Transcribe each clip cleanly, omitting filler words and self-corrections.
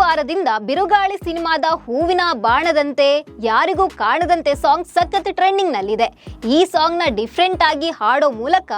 ವಾರದಿಂದ ಬಿರುಗಾಳಿ ಸಿನಿಮಾದ ಹೂವಿನ ಬಾಣದಂತೆ ಯಾರಿಗೂ ಕಾಣದಂತೆ ಸಾಂಗ್ ಸಖತ್ ಟ್ರೆಂಡಿಂಗ್ ನಲ್ಲಿದೆ. ಈ ಸಾಂಗ್ ನ ಡಿಫ್ರೆಂಟ್ ಆಗಿ ಹಾಡೋ ಮೂಲಕ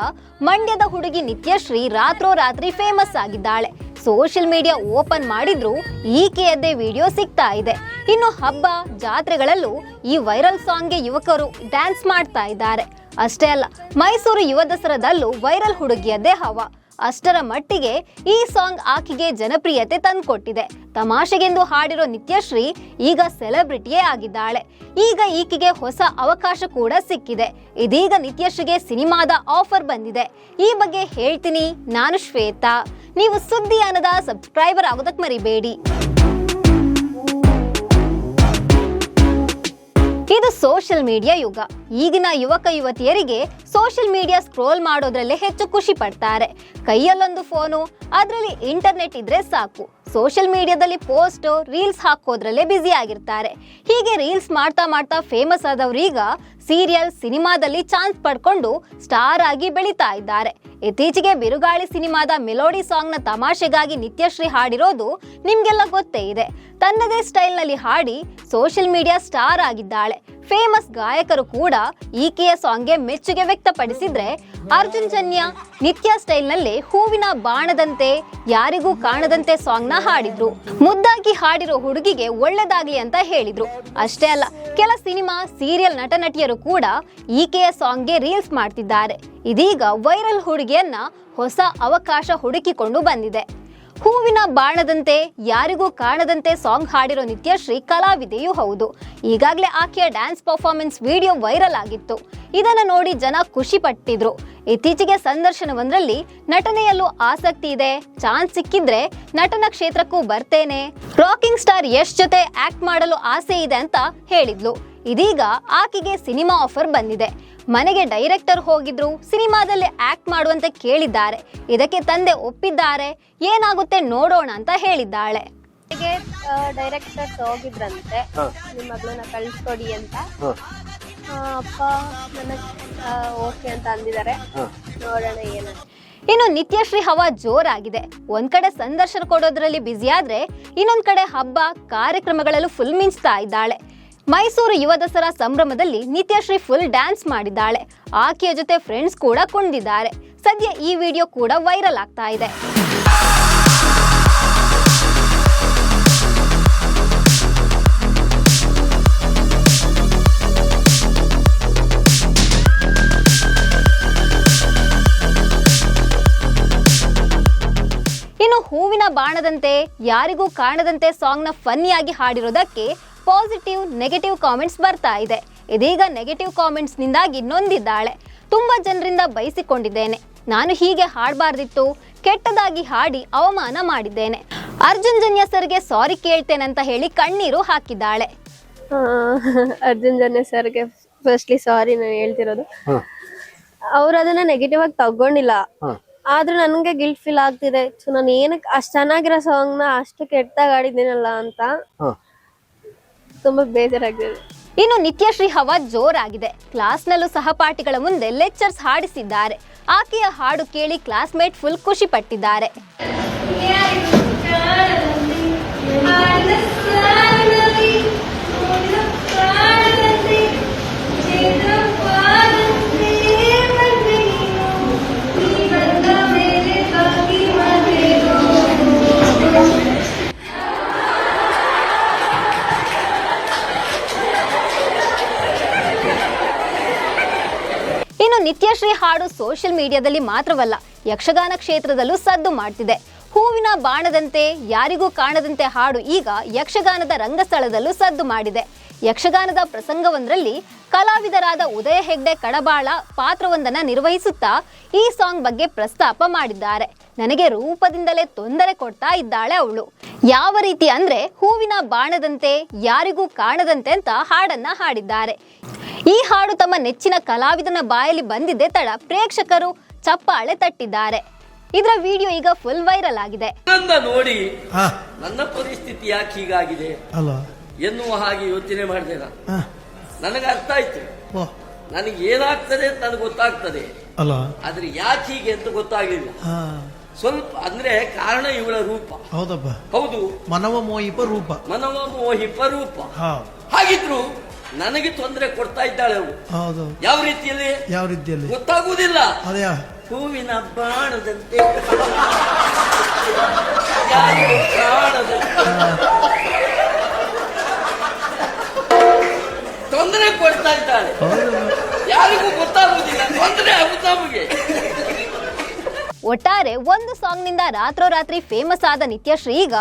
ಮಂಡ್ಯದ ಹುಡುಗಿ ನಿತ್ಯಶ್ರೀ ರಾತ್ರೋರಾತ್ರಿ ಫೇಮಸ್ ಆಗಿದ್ದಾಳೆ. ಸೋಷಿಯಲ್ ಮೀಡಿಯಾ ಓಪನ್ ಮಾಡಿದ್ರು ಈಕೆಯದ್ದೇ ವಿಡಿಯೋ ಸಿಗ್ತಾ ಇದೆ. ಇನ್ನು ಹಬ್ಬ ಜಾತ್ರೆಗಳಲ್ಲೂ ಈ ವೈರಲ್ ಸಾಂಗ್ಗೆ ಯುವಕರು ಡ್ಯಾನ್ಸ್ ಮಾಡ್ತಾ ಇದ್ದಾರೆ. ಅಷ್ಟೇ ಅಲ್ಲ, ಮೈಸೂರು ಯುವ ದಸರಾದಲ್ಲೂ ವೈರಲ್ ಹುಡುಗಿಯದ್ದೇ ಹವಾ. ಅಷ್ಟರ ಮಟ್ಟಿಗೆ ಈ ಸಾಂಗ್ ಆಕೆಗೆ ಜನಪ್ರಿಯತೆ ತಂದುಕೊಟ್ಟಿದೆ. ತಮಾಷೆಗೆಂದು ಹಾಡಿರೋ ನಿತ್ಯಶ್ರೀ ಈಗ ಸೆಲೆಬ್ರಿಟಿಯೇ ಆಗಿದ್ದಾಳೆ. ಈಗ ಈಕೆಗೆ ಹೊಸ ಅವಕಾಶ ಕೂಡ ಸಿಕ್ಕಿದೆ. ಇದೀಗ ನಿತ್ಯಶ್ರೀಗೆ ಸಿನಿಮಾದ ಆಫರ್ ಬಂದಿದೆ. ಈ ಬಗ್ಗೆ ಹೇಳ್ತೀನಿ. ನಾನು ಶ್ವೇತಾ. ನೀವು ಸುದ್ದಿ ಅನ್ನದ ಸಬ್ಸ್ಕ್ರೈಬರ್ ಆಗೋದಕ್ಕೆ ಮರಿಬೇಡಿ. ಇದು ಸೋಷಿಯಲ್ ಮೀಡಿಯಾ ಯುಗ. ಈಗಿನ ಯುವಕ ಯುವತಿಯರಿಗೆ ಸೋಷಿಯಲ್ ಮೀಡಿಯಾ ಸ್ಕ್ರೋಲ್ ಮಾಡೋದ್ರಲ್ಲೇ ಹೆಚ್ಚು ಖುಷಿ ಪಡ್ತಾರೆ. ಕೈಯಲ್ಲೊಂದು ಫೋನು, ಅದರಲ್ಲಿ ಇಂಟರ್ನೆಟ್ ಇದ್ರೆ ಸಾಕು. ಸೋಷಿಯಲ್ ಮೀಡಿಯಾದಲ್ಲಿ ಪೋಸ್ಟ್ ರೀಲ್ಸ್ ಹಾಕೋದ್ರಲ್ಲೇ ಬ್ಯುಸಿ ಆಗಿರ್ತಾರೆ. ಹೀಗೆ ರೀಲ್ಸ್ ಮಾಡ್ತಾ ಮಾಡ್ತಾ ಫೇಮಸ್ ಆದವ್ರೀಗ ಸೀರಿಯಲ್ ಸಿನಿಮಾದಲ್ಲಿ ಚಾನ್ಸ್ ಪಡ್ಕೊಂಡು ಸ್ಟಾರ್ ಆಗಿ ಬೆಳೀತಾ ಇದ್ದಾರೆ. ಇತ್ತೀಚೆಗೆ ಬಿರುಗಾಳಿ ಸಿನಿಮಾದ ಮೆಲೋಡಿ ಸಾಂಗ್ ನ ತಮಾಷೆಗಾಗಿ ನಿತ್ಯಶ್ರೀ ಹಾಡಿರೋದು ನಿಮ್ಗೆಲ್ಲ ಗೊತ್ತೇ ಇದೆ. ತನ್ನದೇ ಸ್ಟೈಲ್ ನಲ್ಲಿ ಹಾಡಿ ಸೋಷಿಯಲ್ ಮೀಡಿಯಾ ಸ್ಟಾರ್ ಆಗಿದ್ದಾಳೆ. ಫೇಮಸ್ ಗಾಯಕರು ಕೂಡ ಈಕೆಯ ಸಾಂಗ್ಗೆ ಮೆಚ್ಚುಗೆ ವ್ಯಕ್ತಪಡಿಸಿದ್ರೆ, ಅರ್ಜುನ್ ಜನ್ಯ ನಿತ್ಯ ಸ್ಟೈಲ್ ನಲ್ಲಿ ಹೂವಿನ ಬಾಣದಂತೆ ಯಾರಿಗೂ ಕಾಣದಂತೆ ಸಾಂಗ್ ನ ಹಾಡಿದ್ರು. ಮುದ್ದಾಗಿ ಹಾಡಿರೋ ಹುಡುಗಿಗೆ ಒಳ್ಳೆದಾಗ್ಲಿ ಅಂತ ಹೇಳಿದ್ರು. ಅಷ್ಟೇ ಅಲ್ಲ, ಕೆಲ ಸಿನಿಮಾ ಸೀರಿಯಲ್ ನಟ ನಟಿಯರು ಕೂಡ ಈಕೆಯ ಸಾಂಗ್ಗೆ ರೀಲ್ಸ್ ಮಾಡ್ತಿದ್ದಾರೆ. ಇದೀಗ ವೈರಲ್ ಹುಡುಗಿಯನ್ನ ಹೊಸ ಅವಕಾಶ ಹುಡುಕಿಕೊಂಡು ಬಂದಿದೆ. ಹೂವಿನ ಬಾಣದಂತೆ ಯಾರಿಗೂ ಕಾಣದಂತೆ ಸಾಂಗ್ ಹಾಡಿರೋ ನಿತ್ಯಶ್ರೀ ಕಲಾವಿದೆಯೂ ಹೌದು. ಈಗಾಗಲೇ ಆಕೆಯ ಡ್ಯಾನ್ಸ್ ಪರ್ಫಾರ್ಮೆನ್ಸ್ ವಿಡಿಯೋ ವೈರಲ್ ಆಗಿತ್ತು. ಇದನ್ನು ನೋಡಿ ಜನ ಖುಷಿ ಪಟ್ಟಿದ್ರು. ಇತ್ತೀಚೆಗೆ ಸಂದರ್ಶನವೊಂದರಲ್ಲಿ ನಟನೆಯಲ್ಲೂ ಆಸಕ್ತಿ ಇದೆ, ಚಾನ್ಸ್ ಸಿಕ್ಕಿದ್ರೆ ನಟನ ಕ್ಷೇತ್ರಕ್ಕೂ ಬರ್ತೇನೆ, ರಾಕಿಂಗ್ ಸ್ಟಾರ್ ಯಶ್ ಜೊತೆ ಆಕ್ಟ್ ಮಾಡಲು ಆಸೆ ಇದೆ ಅಂತ ಹೇಳಿದ್ಲು. ಇದೀಗ ಆಕೆಗೆ ಸಿನಿಮಾ ಆಫರ್ ಬಂದಿದೆ. ಮನೆಗೆ ಡೈರೆಕ್ಟರ್ ಹೋಗಿದ್ರು, ಸಿನಿಮಾದಲ್ಲಿ ಆಕ್ಟ್ ಮಾಡುವಂತೆ ಕೇಳಿದ್ದಾರೆ. ಇದಕ್ಕೆ ತಂದೆ ಒಪ್ಪಿದ್ದಾರೆ. ಏನಾಗುತ್ತೆ ನೋಡೋಣ ಅಂತ ಹೇಳಿದ್ದಾಳೆ. ಡೈರೆಕ್ಟರ್ ಹೋಗಿದ್ರಂತೆ, ನಿಮ್ಮ ಮಗಳನ್ನ ಕಳಿಸ್ಕೊಡಿ ಅಂತ. ಅಪ್ಪ ನನಗೆ ಓಕೆ ಅಂತ ಅಂದಿದ್ದಾರೆ. ನೋಡೋಣ ಏನಂತ. ಇನ್ನು ನಿತ್ಯಶ್ರೀ ಹವಾ ಜೋರಾಗಿದೆ. ಒಂದ್ ಕಡೆ ಸಂದರ್ಶನ ಕೊಡೋದ್ರಲ್ಲಿ ಬ್ಯುಸಿ ಆದ್ರೆ, ಇನ್ನೊಂದ್ ಕಡೆ ಹಬ್ಬ ಕಾರ್ಯಕ್ರಮಗಳಲ್ಲೂ ಫುಲ್ ಮಿಂಚ್ತಾ ಇದ್ದಾಳೆ. ಮೈಸೂರು ಯುವ ದಸರಾ ಸಂಭ್ರಮದಲ್ಲಿ ನಿತ್ಯಶ್ರೀ ಫುಲ್ ಡ್ಯಾನ್ಸ್ ಮಾಡಿದ್ದಾಳೆ. ಆಕೆಯ ಜೊತೆ ಫ್ರೆಂಡ್ಸ್ ಕೂಡ ಕುಣಿದಿದ್ದಾರೆ. ಸದ್ಯ ಈ ವಿಡಿಯೋ ಕೂಡ ವೈರಲ್ ಆಗ್ತಾ ಇದೆ. ಇನ್ನು ಹೂವಿನ ಬಾಣದಂತೆ ಯಾರಿಗೂ ಕಾಣದಂತೆ ಸಾಂಗ್ ನ ಫನ್ನಿಯಾಗಿ ಹಾಡಿರೋದಕ್ಕೆ ಪಾಸಿಟಿವ್ ನೆಗೆಟಿವ್ ಕಾಮೆಂಟ್ಸ್ ಬರ್ತಾ ಇದೆ. ಇದೀಗ ನೆಗೆಟಿವ್ ಕಾಮೆಂಟ್ಸ್ ನಿಂದಾಗಿ ನೊಂದಿದ್ದಾಳೆ. ತುಂಬಾ ಜನರಿಂದ ಬಯಸಿಕೊಂಡಿದ್ದೇನೆ, ನಾನು ಹೀಗೆ ಹಾಡಬಾರ್ದಿತ್ತು, ಕೆಟ್ಟದಾಗಿ ಹಾಡಿ ಅವಮಾನ ಮಾಡಿದ್ದೇನೆ. ಅರ್ಜುನ್ ಜನ್ಯ ಸರ್ಗೆ ಸಾರಿ ಕೇಳ್ತೇನೆ ಅಂತ ಹೇಳಿ ಕಣ್ಣೀರು ಹಾಕಿದ್ದಾಳೆ. ಅರ್ಜುನ್ ಜನ್ಯ ಸರ್ಗೆ ಫಸ್ಟ್ಲಿ ಸಾರಿ ನಾನು ಹೇಳ್ತಿರೋದು. ಅವ್ರು ಅದನ್ನ ನೆಗೆಟಿವ್ ಆಗಿ ತಗೊಂಡಿಲ್ಲ, ಆದ್ರೂ ನನ್ಗೆ ಗಿಲ್ಟ್ ಫೀಲ್ ಆಗ್ತಿದೆ. ಸೊ ನಾನು ಏನಕ್ಕೆ ಅಷ್ಟ್ ಚೆನ್ನಾಗಿರೋ ಸಾಂಗ್ ನ ಅಷ್ಟು ಕೆಟ್ಟದಾಗ ಆಡಿದ್ದೀನಲ್ಲ ಅಂತ ತುಂಬಾ ಬೇಜಾರಾಗಿದೆ. ಇನ್ನು ನಿತ್ಯಶ್ರೀ ಹವಾ ಜೋರಾಗಿದೆ. ಕ್ಲಾಸ್ನಲ್ಲೂ ಸಹಪಾಠಿಗಳ ಮುಂದೆ ಲೆಕ್ಚರ್ಸ್ ಹಾಡಿಸಿದ್ದಾರೆ. ಆಕೆಯ ಹಾಡು ಕೇಳಿ ಕ್ಲಾಸ್ಮೇಟ್ ಫುಲ್ ಖುಷಿ ಪಟ್ಟಿದ್ದಾರೆ. ಇನ್ನು ನಿತ್ಯಶ್ರೀ ಹಾಡು ಸೋಷಿಯಲ್ ಮೀಡಿಯಾದಲ್ಲಿ ಮಾತ್ರವಲ್ಲ, ಯಕ್ಷಗಾನ ಕ್ಷೇತ್ರದಲ್ಲೂ ಸದ್ದು ಮಾಡ್ತಿದೆ. ಹೂವಿನ ಬಾಣದಂತೆ ಯಾರಿಗೂ ಕಾಣದಂತೆ ಹಾಡು ಈಗ ಯಕ್ಷಗಾನದ ರಂಗಸ್ಥಳದಲ್ಲೂ ಸದ್ದು ಮಾಡಿದೆ. ಯಕ್ಷಗಾನದ ಪ್ರಸಂಗವೊಂದರಲ್ಲಿ ಕಲಾವಿದರಾದ ಉದಯ ಹೆಗ್ಡೆ ಕಡಬಾಳ ಪಾತ್ರವೊಂದನ್ನು ನಿರ್ವಹಿಸುತ್ತಾ ಈ ಸಾಂಗ್ ಬಗ್ಗೆ ಪ್ರಸ್ತಾಪ ಮಾಡಿದ್ದಾರೆ. ನನಗೆ ರೂಪದಿಂದಲೇ ತೊಂದರೆ ಕೊಡ್ತಾ ಇದ್ದಾಳೆ ಅವಳು. ಯಾವ ರೀತಿ ಅಂದ್ರೆ, ಹೂವಿನ ಬಾಣದಂತೆ ಯಾರಿಗೂ ಕಾಣದಂತೆ ಅಂತ ಹಾಡನ್ನ ಹಾಡಿದ್ದಾರೆ. ಈ ಹಾಡು ತಮ್ಮ ನೆಚ್ಚಿನ ಕಲಾವಿದನ ಬಾಯಲ್ಲಿ ಬಂದಿದ್ದೇ ತಡ ಪ್ರೇಕ್ಷಕರು ಚಪ್ಪಾಳೆ ತಟ್ಟಿದ್ದಾರೆ. ಇದರ ವಿಡಿಯೋ ಈಗ ಫುಲ್ ವೈರಲ್ ಆಗಿದೆ. ನೋಡಿ ನನ್ನ ಪರಿಸ್ಥಿತಿ ಯಾಕೆ ಹೀಗಾಗಿದೆ ಎನ್ನುವ ಹಾಗೆ ಯೋಚನೆ ಮಾಡಿದೆ. ನನಗೆ ಅರ್ಥ ಆಯ್ತು, ನನಗೆ ಏನಾಗ್ತದೆ ಅಂತ ನನಗೆ ಗೊತ್ತಾಗ್ತದೆ, ಆದ್ರೆ ಯಾಕೆ ಹೀಗೆ ಅಂತ ಗೊತ್ತಾಗಲಿಲ್ಲ. ಸ್ವಲ್ಪ ಅಂದ್ರೆ ಕಾರಣ ಇವಳ ರೂಪ. ಹೌದಪ್ಪ. ಹೌದು, ಮನವ ಮೋಹಿಪ ರೂಪ. ಮನವ ಮೋಹಿಪ ರೂಪ. ಹಾ. ಹಾಗಿದ್ರು ನನಗೆ ತೊಂದರೆ ಕೊಡ್ತಾ ಇದ್ದಾಳೆ ಅವಳು. ಹೌದು. ಯಾವ ರೀತಿಯಲ್ಲಿ? ಯಾವ ರೀತಿಯಲ್ಲಿ ಗೊತ್ತಾಗುವುದಿಲ್ಲ. ಅದೇ ಹೂವಿನ ಬಾಣದಂತೆ ಯಾರಿಗೂ ಕಾಣದಂತೆ ತೊಂದರೆ ಕೊಡ್ತಾ ಇದ್ದಾಳೆ. ಯಾರಿಗೂ ಗೊತ್ತಾಗುವುದಿಲ್ಲ, ತೊಂದರೆ ಆಗುತ್ತ ನಮಗೆ. ಒಟ್ಟಾರೆ ಒಂದು ಸಾಂಗ್ನಿಂದ ರಾತ್ರೋರಾತ್ರಿ ಫೇಮಸ್ ಆದ ನಿತ್ಯಶ್ರೀ ಈಗ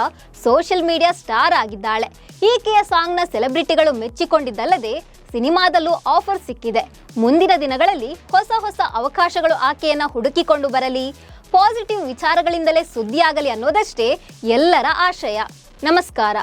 ಸೋಷಿಯಲ್ ಮೀಡಿಯಾ ಸ್ಟಾರ್ ಆಗಿದ್ದಾಳೆ. ಈಕೆಯ ಸಾಂಗ್ನ ಸೆಲೆಬ್ರಿಟಿಗಳು ಮೆಚ್ಚಿಕೊಂಡಿದ್ದಲ್ಲದೆ ಸಿನಿಮಾದಲ್ಲೂ ಆಫರ್ ಸಿಕ್ಕಿದೆ. ಮುಂದಿನ ದಿನಗಳಲ್ಲಿ ಹೊಸ ಹೊಸ ಅವಕಾಶಗಳು ಆಕೆಯನ್ನ ಹುಡುಕಿಕೊಂಡು ಬರಲಿ, ಪಾಸಿಟಿವ್ ವಿಚಾರಗಳಿಂದಲೇ ಸುದ್ದಿಯಾಗಲಿ ಅನ್ನೋದಷ್ಟೇ ಎಲ್ಲರ ಆಶಯ. ನಮಸ್ಕಾರ.